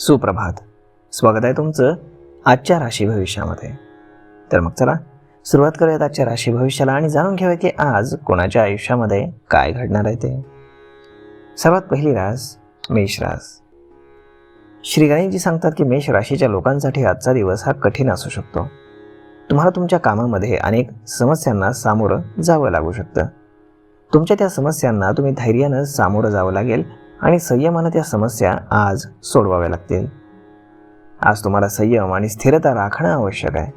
सुप्रभात. स्वागत आहे तुमचं आजच्या राशी भविष्यामध्ये. तर मग चला सुरुवात करूयात आजच्या राशी भविष्याला आणि जाणून घेऊया की आज कोणाच्या आयुष्यामध्ये काय घडणार आहे ते. सर्वात पहिली रास मेष रास. श्री गणेशजी सांगतात की मेष राशीच्या लोकांसाठी आजचा दिवस हा कठीण असू शकतो. तुम्हाला तुमच्या कामामध्ये अनेक समस्यांना सामोरं जावं लागू शकतं. तुमच्या त्या समस्यांना तुम्ही धैर्यानं सामोरं जावं लागेल आणि संयमानं त्या समस्या आज सोडवाव्या लागतील. आज तुम्हाला संयम आणि स्थिरता राखणं आवश्यक आहे.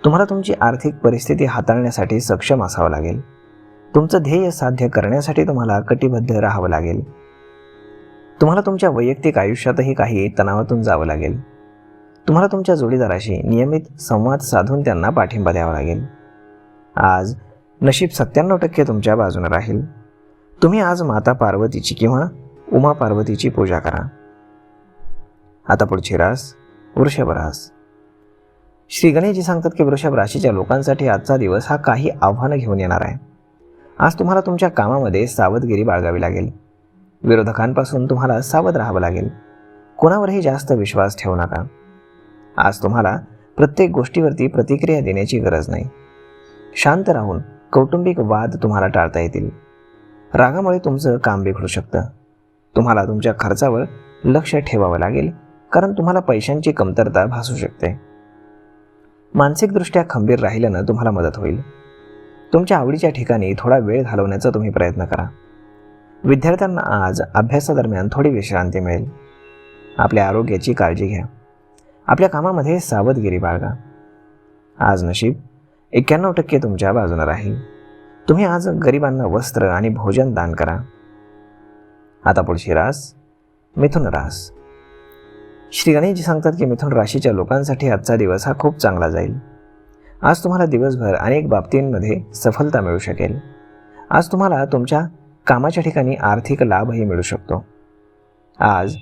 तुम्हाला तुमची आर्थिक परिस्थिती हाताळण्यासाठी सक्षम असावं लागेल. तुमचं ध्येय साध्य करण्यासाठी तुम्हाला कटिबद्ध राहावं लागेल. तुम्हाला तुमच्या वैयक्तिक आयुष्यातही काही तणावातून जावं लागेल. तुम्हाला तुमच्या जोडीदाराशी नियमित संवाद साधून त्यांना पाठिंबा द्यावा लागेल. आज नशीब 97% तुमच्या बाजूने राहील. तुम्ही आज माता पार्वतीची किंवा उमा पार्वतीची पूजा करा. आता पुढची रास वृषभ रास. श्री गणेशजी सांगतात की वृषभ राशीच्या लोकांसाठी आजचा दिवस हा काही आव्हानं घेऊन येणार आहे. आज तुम्हाला तुमच्या कामामध्ये सावधगिरी बाळगावी लागेल. विरोधकांपासून तुम्हाला सावध राहावं लागेल. कोणावरही जास्त विश्वास ठेवू नका. आज तुम्हाला प्रत्येक गोष्टीवरती प्रतिक्रिया देण्याची गरज नाही. शांत राहून कौटुंबिक वाद तुम्हाला टाळता येतील. रागामुळे तुमचं काम बिघडू शकतं. तुम्हाला तुमच्या खर्चावर लक्ष ठेवावं लागेल कारण तुम्हाला पैशांची कमतरता भासू शकते. मानसिकदृष्ट्या खंबीर राहिल्यानं तुम्हाला मदत होईल. तुमच्या आवडीच्या ठिकाणी थोडा वेळ घालवण्याचा तुम्ही प्रयत्न करा. विद्यार्थ्यांना आज अभ्यासादरम्यान थोडी विश्रांती मिळेल. आपल्या आरोग्याची काळजी घ्या. आपल्या कामामध्ये सावधगिरी बाळगा. आज नशीब 91% तुमच्या बाजूने राहील. तुम्ही आज गरिबांना वस्त्र आणि भोजन दान करा. आता पुढची रास मिथुन रास. श्री गणेशजी सांगतात की मिथुन राशीच्या लोकांसाठी आजचा दिवस हा खूप चांगला जाईल. आज तुम्हाला दिवसभर अनेक बाबतींमध्ये सफलता मिळू शकेल. आज तुम्हाला तुमच्या कामाच्या ठिकाणी आर्थिक लाभही मिळू शकतो. आज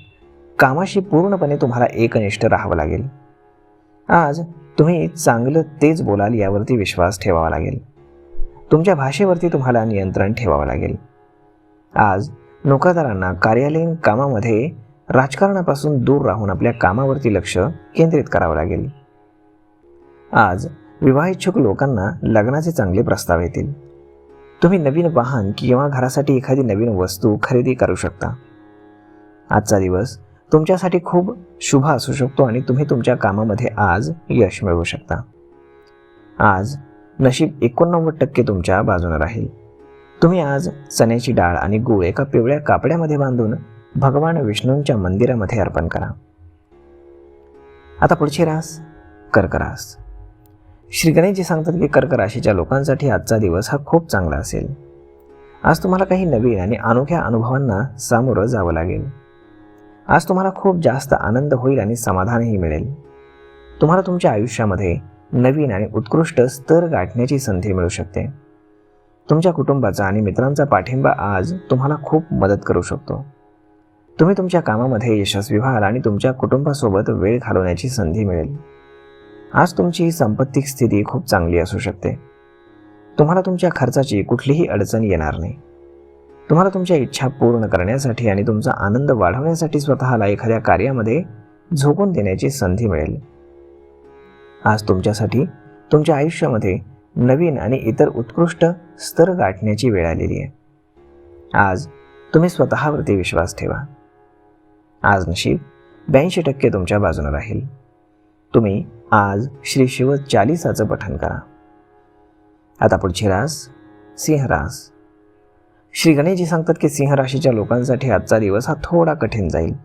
कामाशी पूर्णपणे तुम्हाला एकनिष्ठ राहावं लागेल. आज तुम्ही चांगलं तेच बोलाल यावरती विश्वास ठेवावा लागेल. तुमच्या भाषेवरती तुम्हाला नियंत्रण ठेवावं लागेल. आज नोकरदारांना कार्यालयीन कामामध्ये राजकारणापासून दूर राहून आपल्या कामावरती लक्ष केंद्रित करावं लागेल. आज विवाहिच्छुक लोकांना लग्नाचे चांगले प्रस्ताव येतील. तुम्ही नवीन वाहन किंवा घरासाठी एखादी नवीन वस्तू खरेदी करू शकता. आजचा दिवस तुमच्यासाठी खूप शुभ असू शकतो आणि तुम्ही तुमच्या कामामध्ये आज यश मिळवू शकता. आज नशीब 89% तुमच्या बाजूने राहील. तुम्ही आज चण्याची डाळ आणि गूळ एका पिवळ्या कापड्यामध्ये बांधून भगवान विष्णूंच्या मंदिरामध्ये अर्पण करा. आता पुढची रास कर्क रास. श्री गणेशजी सांगतात की कर्क राशीच्या लोकांसाठी आजचा दिवस हा खूप चांगला असेल. आज तुम्हाला काही नवीन आणि अनोख्या अनुभवांना सामोरं जावं लागेल. आज तुम्हाला खूप जास्त आनंद होईल आणि समाधानही मिळेल. तुम्हाला तुमच्या आयुष्यामध्ये नवीन आणि उत्कृष्ट स्तर गाठण्याची संधी मिळू शकते. तुमच्या कुटुंबाचा आणि मित्रांचा पाठिंबा आज तुम्हाला खूप मदत करू शकतो. तुम्ही तुमच्या कामामध्ये यशस्वी व्हाल आणि तुमच्या कुटुंबासोबत वेळ घालवण्याची संधी मिळेल. आज तुमची सांपत्तिक स्थिती खूप चांगली असू शकते. तुम्हाला तुमच्या खर्चाची कुठलीही अडचण येणार नाही. तुम्हाला तुमच्या इच्छा पूर्ण करण्यासाठी आणि तुमचा आनंद वाढवण्यासाठी स्वतःला एखाद्या कार्यामध्ये झोकून देण्याची संधी मिळेल. आज तुमच्यासाठी तुमच्या आयुष्यामध्ये नवीन आणि इतर उत्कृष्ट स्तर गाठण्याची वेळ आलेली आहे. आज तुम्ही स्वतःवरती विश्वास ठेवा. आज नशीब 82% तुमच्या बाजूने राहील. तुम्ही आज श्री शिव चालीसाचं पठण करा. आता पुढची रास सिंह रास. श्री गणेशजी सांगतात की सिंह राशीच्या लोकांसाठी आजचा दिवस हा थोडा कठीण जाईल.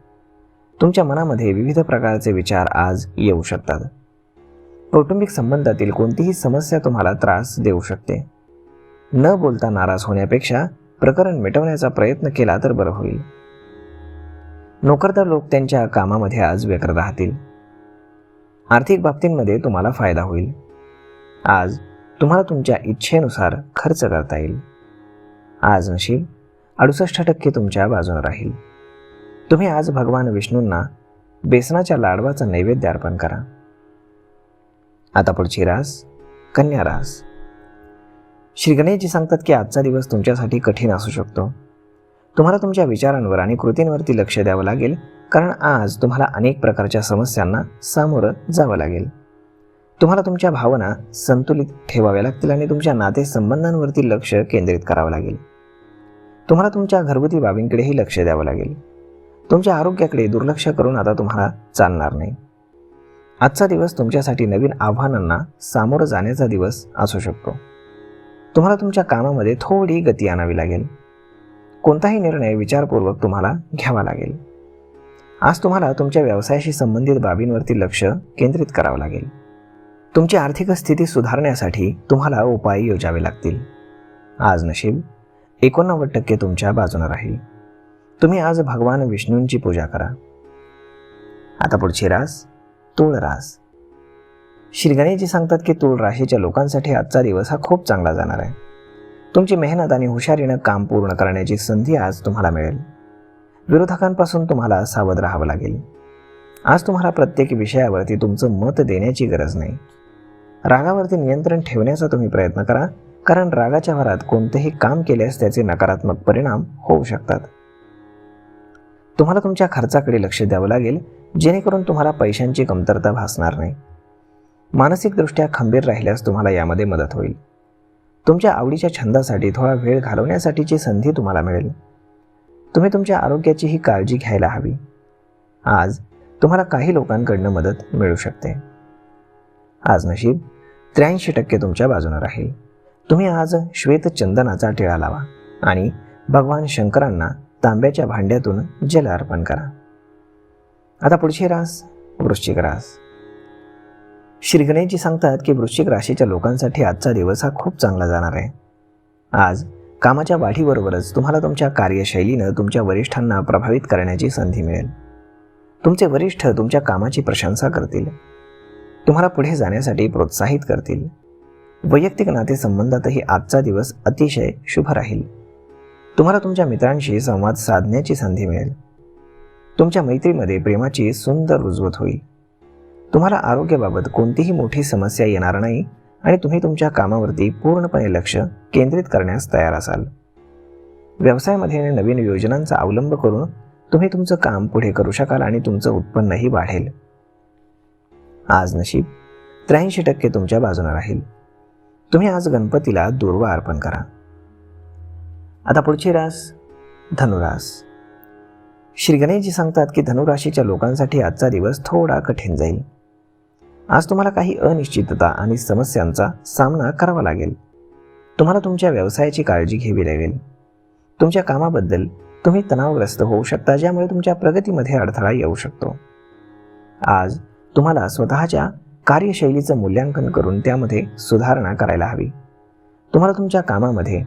तुमच्या मनामध्ये विविध प्रकारचे विचार आज येऊ शकतात. कौटुंबिक संबंधातील कोणतीही समस्या तुम्हाला त्रास देऊ शकते. न बोलता नाराज होण्यापेक्षा प्रकरण मिटवण्याचा प्रयत्न केला तर बरं होईल. नोकरदार लोक त्यांच्या कामामध्ये आज व्यग्र राहतील. आर्थिक बाबतींमध्ये तुम्हाला फायदा होईल. आज तुम्हाला तुमच्या इच्छेनुसार खर्च करता येईल. आज नशीब 68% तुमच्या बाजूने राहील. तुम्ही आज भगवान विष्णूंना बेसनाच्या लाडवाचा नैवेद्य अर्पण करा. आता पुढची रास कन्या रास. श्री गणेशजी सांगतात की आजचा दिवस तुमच्यासाठी कठीण असू शकतो. तुम्हाला तुमच्या विचारांवर आणि कृतींवरती लक्ष द्यावं लागेल कारण आज तुम्हाला अनेक प्रकारच्या समस्यांना सामोरं जावं लागेल. तुम्हाला तुमच्या भावना संतुलित ठेवाव्या लागतील आणि तुमच्या नातेसंबंधांवरती लक्ष केंद्रित करावं लागेल. तुम्हाला तुमच्या घरगुती बाबींकडेही लक्ष द्यावं लागेल. तुमच्या आरोग्याकडे दुर्लक्ष करून आता तुम्हाला चालणार नाही. आजचा दिवस तुमच्यासाठी नवीन आव्हानांना सामोरं जाण्याचा दिवस असू शकतो. तुम्हाला तुमच्या कामामध्ये थोडी गती आणावी लागेल. कोणताही निर्णय विचारपूर्वक तुम्हाला घ्यावा लागेल. आज तुम्हाला तुमच्या व्यवसायाशी संबंधित बाबींवरती लक्ष केंद्रित करावं लागेल. तुमची आर्थिक स्थिती सुधारण्यासाठी तुम्हाला उपाय योजावे लागतील. आज नशीब 89% तुमच्या बाजूने राहील. तुम्ही आज भगवान विष्णूंची पूजा करा. आता पुढची रास तूळ रास. श्री गणेशजी सांगतात की तूळ राशीच्या लोकांसाठी आजचा दिवस हा खूप चांगला जाणार आहे. तुमची मेहनत आणि हुशारीनं काम पूर्ण करण्याची संधी आज तुम्हाला मिळेल. विरोधकांपासून तुम्हाला सावध राहावं लागेल. आज तुम्हाला प्रत्येक विषयावरती तुमचं मत देण्याची गरज नाही. रागावरती नियंत्रण ठेवण्याचा तुम्ही प्रयत्न करा, कारण रागाच्या भरात कोणतेही काम केल्यास त्याचे नकारात्मक परिणाम होऊ शकतात. तुम्हाला तुमच्या खर्चाकडे लक्ष द्यावं लागेल, जेणेकरून तुम्हाला पैशांची कमतरता भासणार नाही. मानसिकदृष्ट्या खंबीर राहिल्यास तुम्हाला यामध्ये मदत होईल. तुमच्या आवडीच्या छंदासाठी थोडा वेळ घालवण्यासाठीची संधी तुम्हाला मिळेल. तुम्ही तुमच्या आरोग्याचीही काळजी घ्यायला हवी. आज तुम्हाला काही लोकांकडून मदत मिळू शकते. आज नशीब 83% तुमच्या बाजूने राहील. तुम्ही आज श्वेत चंदनाचा टिळा लावा आणि भगवान शंकरांना तांब्याच्या भांड्यातून जल अर्पण करा. आता पुढची रास वृश्चिक रास. श्री गणेशजी सांगतात की वृश्चिक राशीच्या लोकांसाठी आजचा दिवस हा खूप चांगला जाणार आहे. आज कामाच्या वाढीबरोबरच तुम्हाला तुमच्या कार्यशैलीनं तुमच्या वरिष्ठांना प्रभावित करण्याची संधी मिळेल. तुमचे वरिष्ठ तुमच्या कामाची प्रशंसा करतील. तुम्हाला पुढे जाण्यासाठी प्रोत्साहित करतील. वैयक्तिक नातेसंबंधातही आजचा दिवस अतिशय शुभ राहील. तुम्हाला तुमच्या मित्रांशी संवाद साधण्याची संधी मिळेल. तुमच्या मैत्रीमध्ये प्रेमाची सुंदर रुजवत होईल. तुम्हाला आरोग्याबाबत कोणतीही मोठी समस्या येणार नाही आणि तुम्ही तुमच्या कामावरती पूर्णपणे लक्ष केंद्रित करण्यास तयार असाल. व्यवसायामध्ये नवीन योजनांचा अवलंब करून तुम्ही तुमचं काम पुढे करू शकाल आणि तुमचं उत्पन्नही वाढेल. आज नशीब 83% तुमच्या बाजूने राहील. तुम्ही आज गणपतीला दुर्वा अर्पण करा. आता पुढची रास धनुरास. श्री गणेशजी सांगतात की धनुराशीच्या लोकांसाठी आजचा दिवस थोडा कठीण जाईल. आज तुम्हाला काही अनिश्चितता आणि समस्यांचा सामना करावा लागेल. तुम्हाला तुमच्या व्यवसायाची काळजी घ्यावी लागेल. तुमच्या कामाबद्दल तुम्ही तणावग्रस्त होऊ शकता, ज्यामुळे तुमच्या प्रगतीमध्ये अडथळा येऊ शकतो. आज तुम्हाला स्वतःच्या कार्यशैलीचं मूल्यांकन करून त्यामध्ये सुधारणा करायला हवी. तुम्हाला तुमच्या कामामध्ये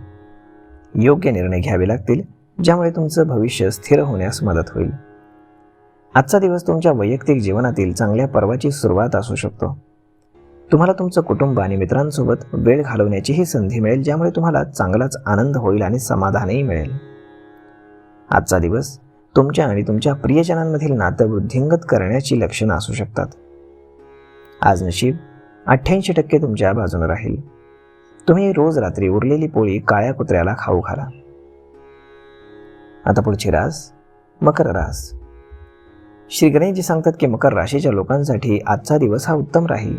योग्य निर्णय घ्यावे लागतील, ज्यामुळे तुमचं भविष्य स्थिर होण्यास मदत होईल. आजचा दिवस तुमच्या वैयक्तिक जीवनातील चांगल्या पर्वाची सुरुवात असू शकतो. तुम्हाला तुमचं कुटुंब आणि मित्रांसोबत वेळ घालवण्याचीही संधी मिळेल, ज्यामुळे तुम्हाला चांगलाच आनंद होईल आणि समाधानही मिळेल. आजचा दिवस तुमच्या आणि तुमच्या प्रियजनांमधील नातं वृद्धिंगत करण्याची लक्षणं असू शकतात. आज नशीब 88% तुमच्या बाजूने राहील. तुम्ही रोज रात्री उरलेली पोळी काळ्या कुत्र्याला खाऊ घाला. आता पुढची रास मकर रास. श्री गणेशजी सांगतात की मकर राशीच्या लोकांसाठी आजचा दिवस हा उत्तम राहील.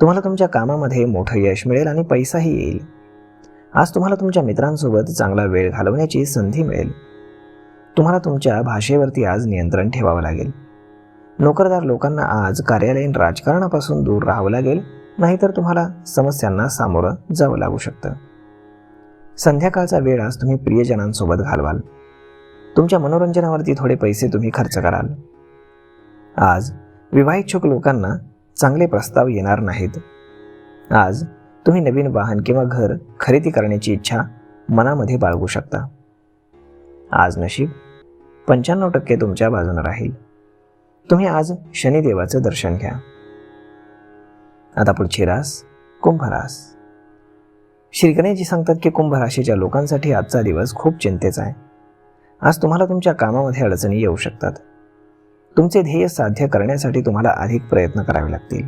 तुम्हाला तुमच्या कामामध्ये मोठं यश मिळेल आणि पैसाही येईल. आज तुम्हाला तुमच्या मित्रांसोबत चांगला वेळ घालवण्याची संधी मिळेल. तुम्हाला तुमच्या भाषेवरती आज नियंत्रण ठेवावं लागेल. नोकरदार लोकांना आज कार्यालयीन राजकारणापासून दूर राहावं लागेल, नाहीतर तुम्हाला समस्यांना सामोरं जावं लागू शकतं. संध्याकाळचा वेळ आज तुम्ही प्रियजनांसोबत घालवाल. तुमच्या मनोरंजनावरती थोडे पैसे तुम्ही खर्च कराल. आज विवाहिच्छुक लोकांना चांगले प्रस्ताव येणार नाहीत. आज तुम्ही नवीन वाहन किंवा घर खरेदी करण्याची इच्छा मनामध्ये बाळगू शकता. आज नशीब 95% तुमच्या बाजूने राहील. तुम्ही आज शनिदेवाचं दर्शन घ्या. आता पुढची रास कुंभ रास. श्री गणेशजी सांगतात की कुंभ राशीच्या लोकांसाठी आजचा दिवस खूप चिंतेचा आहे. आज तुम्हाला तुमच्या कामामध्ये अडचणी येऊ शकतात. तुमचे ध्येय साध्य करण्यासाठी तुम्हाला अधिक प्रयत्न करावे लागतील.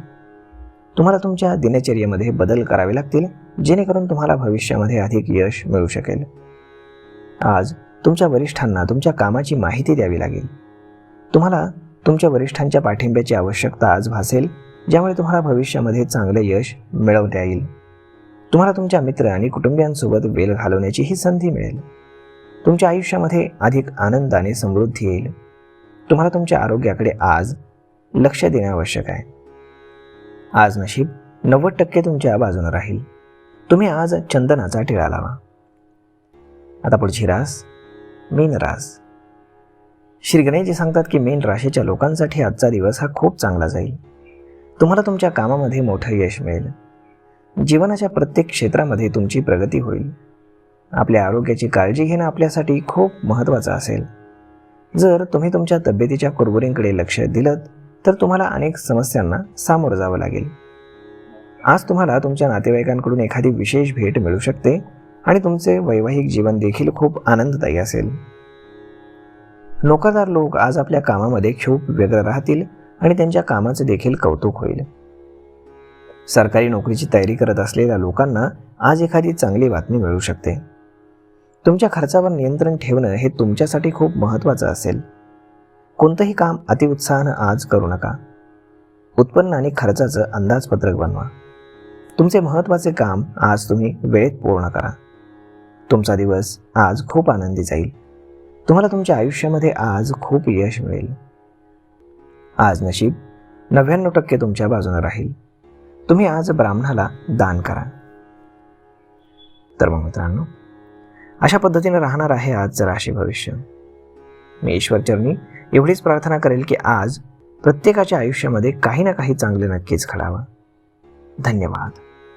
तुम्हाला तुमच्या दिनचर्येमध्ये बदल करावे लागतील, जेणेकरून तुम्हाला भविष्यामध्ये अधिक यश मिळू शकेल. आज तुमच्या वरिष्ठांना तुमच्या कामाची माहिती द्यावी लागेल. तुम्हाला तुमच्या वरिष्ठांच्या पाठिंब्याची आवश्यकता आज भासेल, ज्यामुळे तुम्हाला भविष्यामध्ये चांगले यश मिळवता येईल. तुम्हाला तुमच्या मित्र आणि कुटुंबियांसोबत वेळ घालवण्याची ही संधी मिळेल. तुमच्या आयुष्यामध्ये अधिक आनंद आणि समृद्धी येईल. तुम्हाला तुमच्या आरोग्याकडे आज लक्ष देणे आवश्यक आहे. आज नशीब 90% तुमच्या बाजूने राहील. तुम्ही आज चंदनाचा टिळा लावा. आता पुढची रास मीन रास. श्री गणेशजी सांगतात की मीन राशीच्या लोकांसाठी आजचा दिवस हा खूप चांगला जाईल. तुम्हाला तुमच्या कामामध्ये मोठं यश मिळेल. जीवनाच्या प्रत्येक क्षेत्रामध्ये तुमची प्रगती होईल. आपल्या आरोग्याची काळजी घेणं आपल्यासाठी खूप महत्त्वाचं असेल. जर तुम्ही तुमच्या तब्येतीच्या कुरबुरींकडे लक्ष दिलं तर तुम्हाला अनेक समस्यांना सामोरं जावं लागेल. आज तुम्हाला तुमच्या नातेवाईकांकडून एखादी विशेष भेट मिळू शकते आणि तुमचे वैवाहिक जीवन देखील खूप आनंददायी असेल. नोकरदार लोक आज आपल्या कामामध्ये खूप व्यग्र राहतील आणि त्यांच्या कामाचे देखील कौतुक होईल. सरकारी नोकरीची तयारी करत असलेल्या लोकांना आज एखादी चांगली बातमी मिळू शकते. तुमच्या खर्चावर नियंत्रण ठेवणं हे तुमच्यासाठी खूप महत्त्वाचं असेल. कोणतंही काम अतिउत्साहानं आज करू नका. उत्पन्न आणि खर्चाचं अंदाजपत्रक बनवा. तुमचे महत्त्वाचे काम आज तुम्ही वेळेत पूर्ण करा. तुमचा दिवस आज खूप आनंदी जाईल. तुम्हाला तुमच्या आयुष्यामध्ये आज खूप यश मिळेल. आज नशीब 99% तुमच्या बाजूने राहील. तुम्ही आज ब्राह्मणाला दान करा. तर मग मित्रांनो, अशा पद्धतीने राहणार आहे आजचं राशी भविष्य. मी ईश्वरचरणी एवढीच प्रार्थना करेल की आज प्रत्येकाच्या आयुष्यामध्ये काही ना काही चांगले नक्कीच घडावं. धन्यवाद.